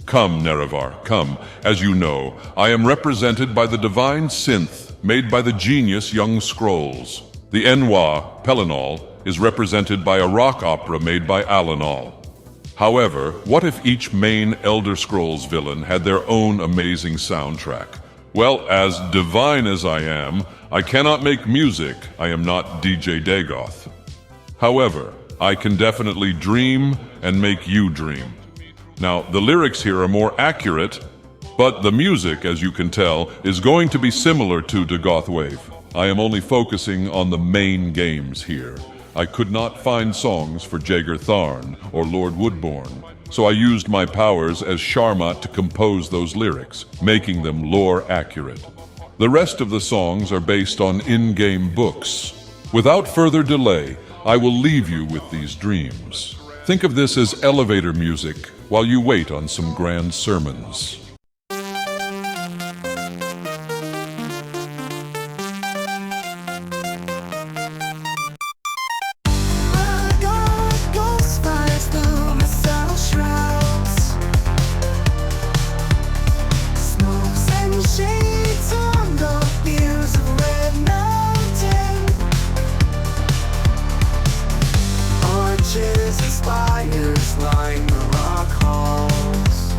Come, Nerevar, come. As you know, I am represented by the divine synth made by the genius young Scrolls. The Enwa, Pelinal, is represented by a rock opera made by Alanal. However, what if each main Elder Scrolls villain had their own amazing soundtrack? Well, as divine as I am, I cannot make music. I am not DJ Dagoth. However, I can definitely dream and make you dream. Now, the lyrics here are more accurate, but the music, as you can tell, is going to be similar to Dagothwave. I am only focusing on the main games here. I could not find songs for Jaeger Tharn or Lord Woodburne, so I used my powers as Sharmat to compose those lyrics, making them lore accurate. The rest of the songs are based on in-game books. Without further delay, I will leave you with these dreams. Think of this as elevator music while you wait on some grand sermons. Spires line the rock halls.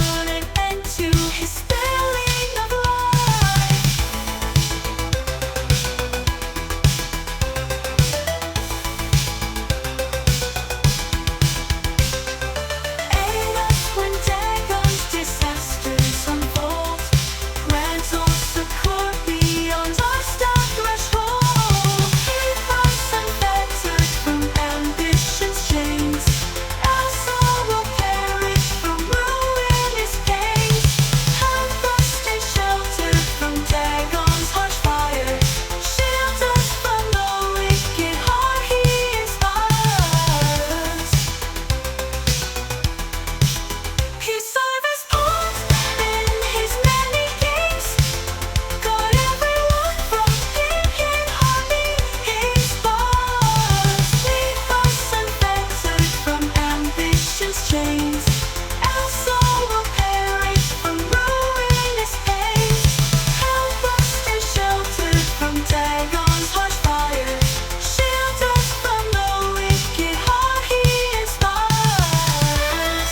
put an end to his spilling of life. Aid us when Dagon's disasters unfold. Grant us succor beyond our star threshold. Keep us unfettered from ambition's chains. Else all will perish from ruinous pains. Help us stay sheltered from Dagon's harsh fire. Shield us from the wicked heart he inspires. He serves pawns in his many games. Guard everyone from thinking harming his bars. Leave us unfettered from ambition's chains. Else all will perish from ruinous pains. Help us stay sheltered from Dagon's harsh fire. Shield us from the wicked heart he inspires.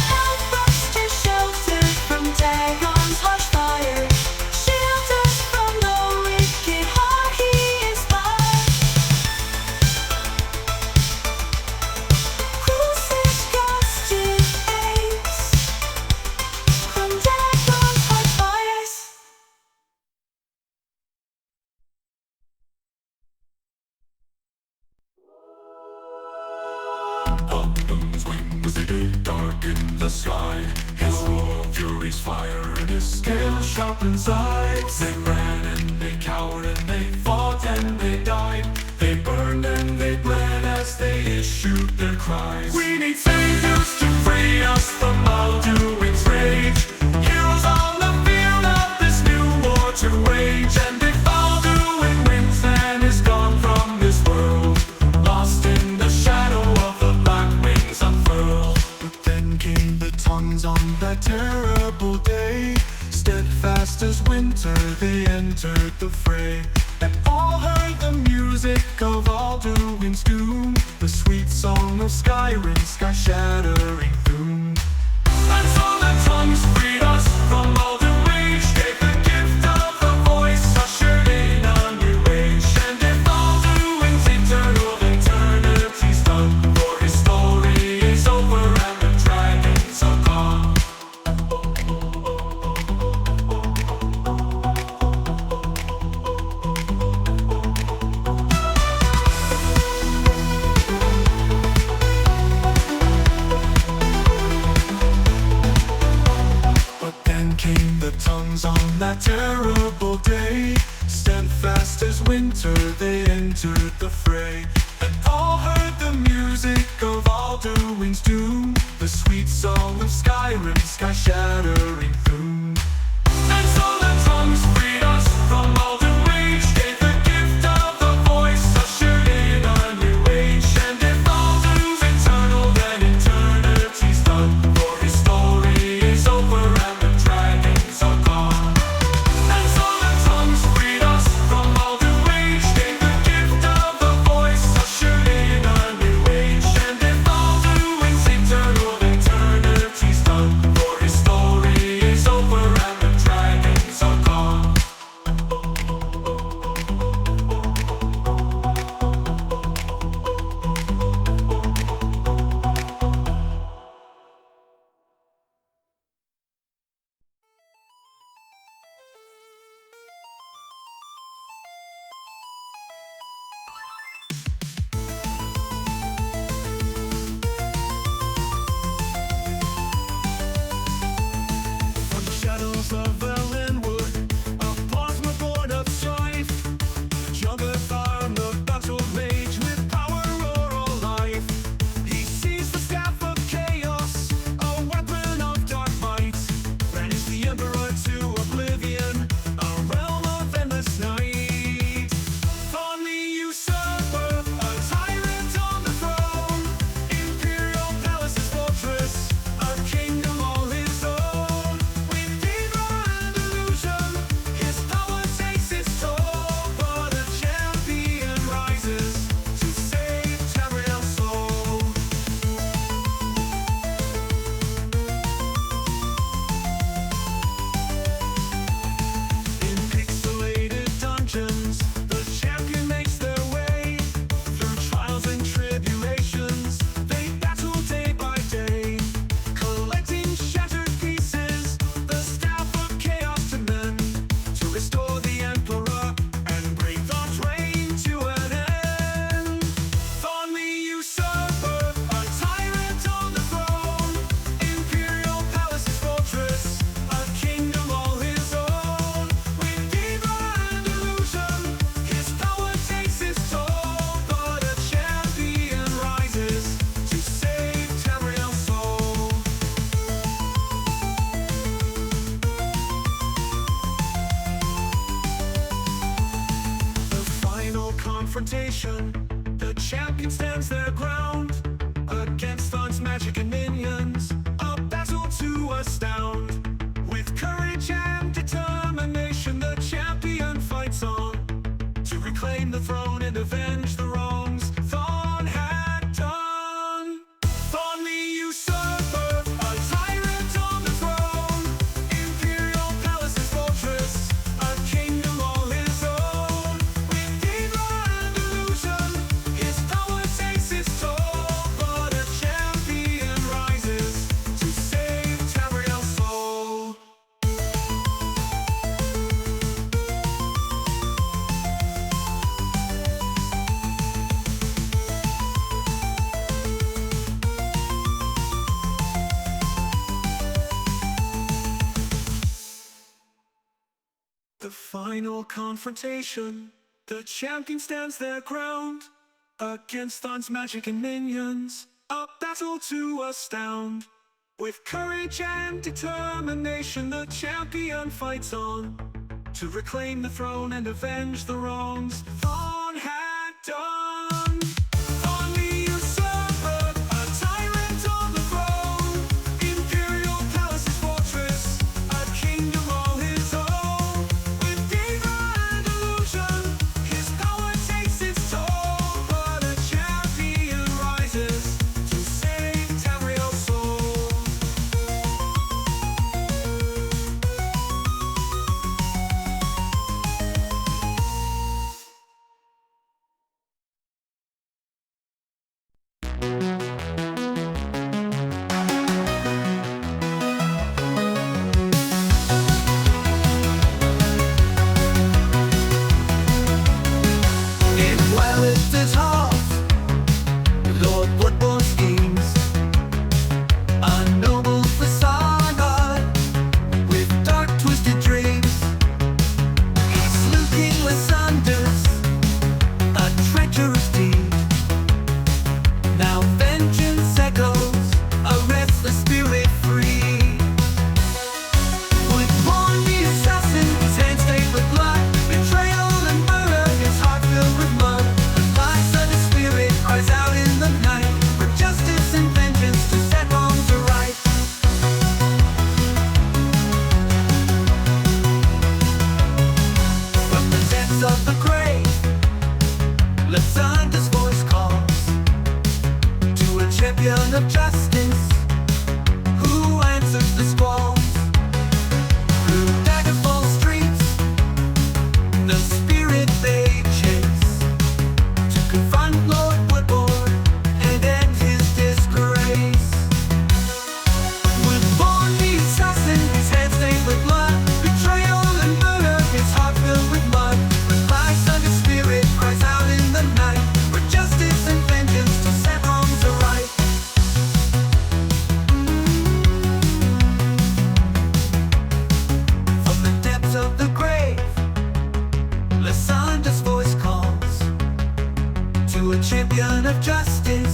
Help us stay sheltered from Dagon's harsh fire. Shield us from the wicked heart he inspires. Crucis casted aids from Dagon's harsh fires. Upland's wings, they dig dark in the sky. His roar furies fire, and his scale sharpens eyes. They ran and they cowered and they fought and they died. They burned and they bled as they issued their cries. We need saviors to free us from Alduin's rage. Heroes on the field of this new war to wage. And if Alduin wins, then is gone from this world, lost in the shadow of the black wings unfurled. But then came the tongues on that terrible day. Steadfast as winter, they entered the fray. And all heard the music of Alduin's doom, the sweet song of Skyrim's sky-shattering doom. And so the tongues freed us from all the rage, gave the gift of a voice, ushered in a new age. And if Alduin's eternal, eternity's done, for his story is over and the dragons are gone. But then came the tongues on that terrible day. Steadfast as winter, they entered the fray. And all heard the music of Alduin's doom, the sweet song of Skyrim's sky-shattering doom. And so the tongues freed us from all the rage, gave the gift of a voice, ushered in a new age. And if Alduin's eternal, then eternity's done, for his story is over and the dragons are gone. And so the tongues freed us from all the rage, gave the gift of a voice, ushered in a new age. And if Alduin's eternal, eternity's done, for his story is confrontation. The champion stands their ground against Tharn's magic and minions. A battle to astound. With courage and determination, the champion fights on to reclaim the throne and avenge the wrongs Tharn had done. Tharn the usurper, a tyrant on the throne. Imperial palace's fortress, a kingdom all his own. With Daedra and illusion, his power takes its toll. But a champion rises to save Tamriel's soul. The final confrontation. The champion stands their ground against Tharn's magic and minions. A battle to astound. With courage and determination, the champion fights on to reclaim the throne and avenge the wrongs Tharn had done. Tharn the usurper, a tyrant on the throne. Imperial palace's fortress, a kingdom all his own. With Daedra and illusion, his power takes its toll. But a champion rises to save Tamriel's soul. In Wellington's halls, Lord Woodburne schemes a noble facade with dark twisted dreams. He slew King Lysanders, a treacherous deed. Now vengeance echoes, a restless spirit free. Woodburne the assassin, his hands stained with blood, betrayal and murder, his heart filled with mud. The lies of his spirit cries out in the night for justice and vengeance to set wrongs to right. From the depths of the grave, Lysander's voice calls to a champion of justice who answers the squalls. Through Dagonwave streets, the spirit they chase to confront Lord Woodburne and end his disgrace. Woodburne the assassin, his hands stained with blood, betrayal and murder, his heart filled with mud. The lies of his spirit cries out in the night for justice and vengeance to set wrongs to right. From the depths of the grave, Lysander's voice calls to a champion of justice